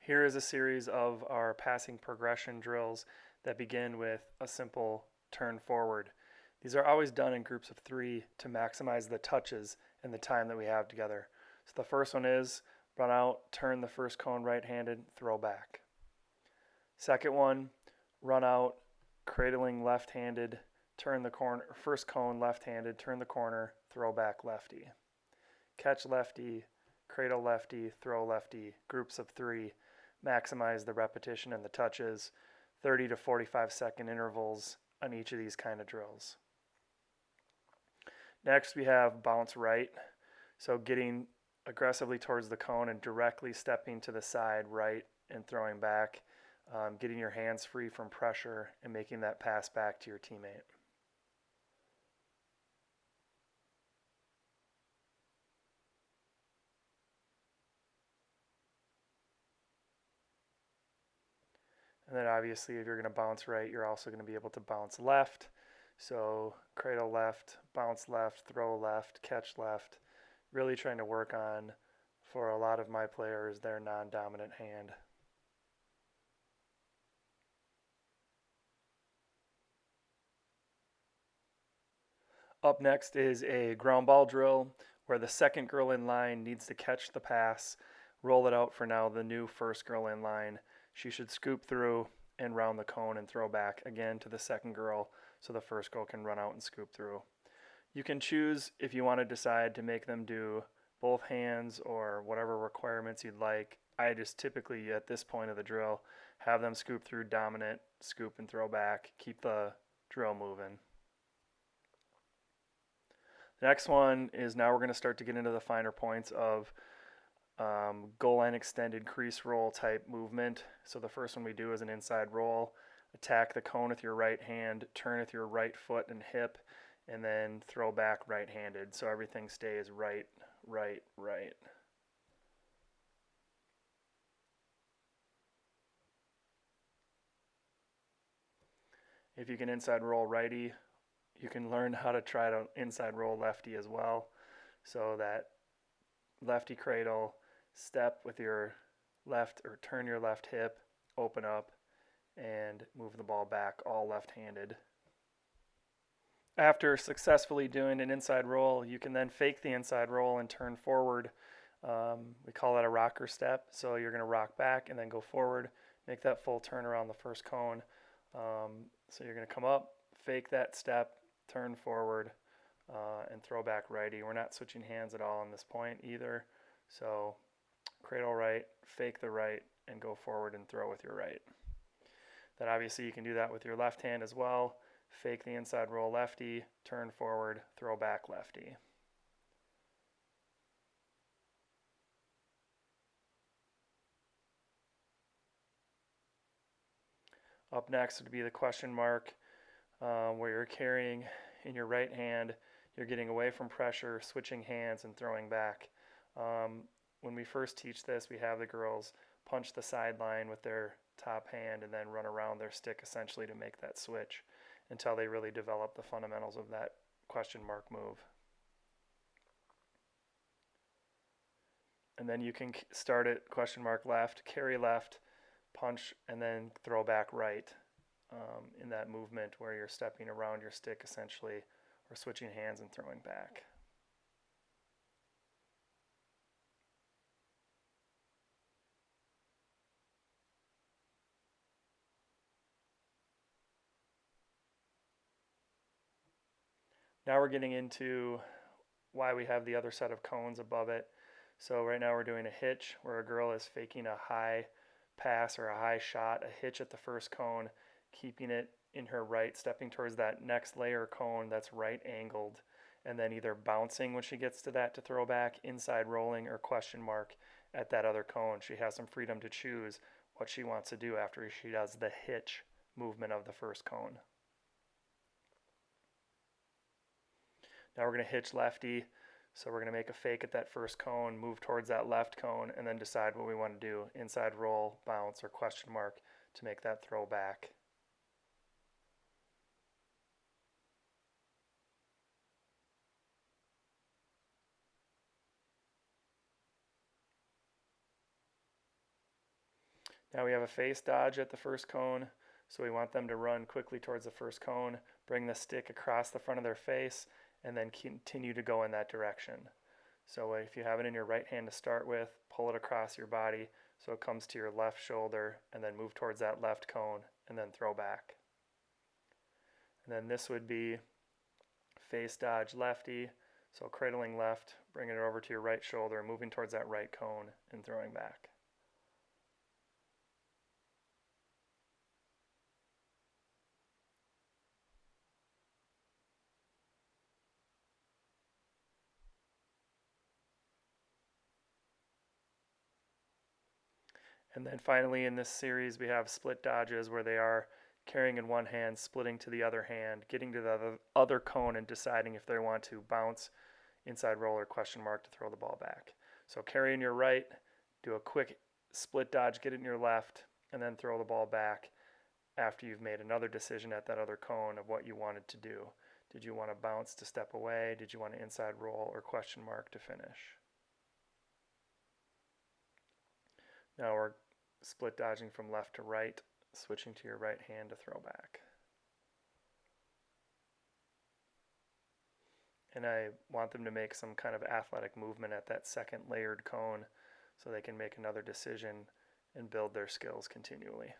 Here is a series of our passing progression drills that begin with a simple turn forward. These are always done in groups of 3 to maximize the touches and the time that we have together. So the first one is run out, turn the first cone right-handed, throw back. Second one, run out, cradling left-handed, turn the corner, first cone left-handed, turn the corner, throw back lefty. Catch lefty, cradle lefty, throw lefty, groups of 3, maximize the repetition and the touches, 30 to 45-second intervals on each of these kind of drills. Next we have bounce right, so getting aggressively towards the cone and directly stepping to the side right and throwing back, getting your hands free from pressure and making that pass back to your teammate. And then obviously if you're going to bounce right, you're also going to be able to bounce left. So cradle left, bounce left, throw left, catch left. Really trying to work on, for a lot of my players, their non-dominant hand. Up next is a ground ball drill where the second girl in line needs to catch the pass, roll it out for now the new first girl in line. She should scoop through and round the cone and throw back again to the second girl so the first girl can run out and scoop through. You can choose if you want to decide to make them do both hands or whatever requirements you'd like. I just typically, at this point of the drill, have them scoop through dominant, scoop and throw back, keep the drill moving. The next one is now we're going to start to get into the finer points of goal line extended crease roll type movement. So the first one we do is an inside roll. Attack the cone with your right hand, turn with your right foot and hip, and then throw back right-handed. So everything stays right, right, right. If you can inside roll righty, you can learn how to try to inside roll lefty as well. So that lefty cradle, step with your left or turn your left hip, open up, and move the ball back, all left-handed. After successfully doing an inside roll, you can then fake the inside roll and turn forward. We call that a rocker step. So you're going to rock back and then go forward, make that full turn around the first cone. So you're going to come up, fake that step, turn forward, and throw back righty. We're not switching hands at all on this point either. So cradle right, fake the right, and go forward and throw with your right. Then obviously you can do that with your left hand as well. Fake the inside roll lefty, turn forward, throw back lefty. Up next would be the question mark, where you're carrying in your right hand, you're getting away from pressure, switching hands, and throwing back. When we first teach this, we have the girls punch the sideline with their top hand and then run around their stick essentially to make that switch until they really develop the fundamentals of that question mark move. And then you can start at question mark left, carry left, punch, and then throw back right in that movement where you're stepping around your stick essentially, or switching hands and throwing back. Now we're getting into why we have the other set of cones above it. So right now we're doing a hitch where a girl is faking a high pass or a high shot, a hitch at the first cone, keeping it in her right, stepping towards that next layer cone that's right angled, and then either bouncing when she gets to that to throw back, inside rolling, or question mark at that other cone. She has some freedom to choose what she wants to do after she does the hitch movement of the first cone. Now we're going to hitch lefty. So we're going to make a fake at that first cone, move towards that left cone, and then decide what we want to do, inside roll, bounce, or question mark to make that throw back. Now we have a face dodge at the first cone, so we want them to run quickly towards the first cone, bring the stick across the front of their face, and then continue to go in that direction. So if you have it in your right hand to start with, pull it across your body so it comes to your left shoulder, and then move towards that left cone, and then throw back. And then this would be face dodge lefty, so cradling left, bringing it over to your right shoulder, moving towards that right cone, and throwing back. And then finally in this series we have split dodges where they are carrying in one hand, splitting to the other hand, getting to the other cone and deciding if they want to bounce, inside roll, or question mark to throw the ball back. So carry in your right, do a quick split dodge, get it in your left, and then throw the ball back after you've made another decision at that other cone of what you wanted to do. Did you want to bounce to step away? Did you want to inside roll or question mark to finish? Now we're split dodging from left to right, switching to your right hand to throw back. And I want them to make some kind of athletic movement at that second layered cone so they can make another decision and build their skills continually.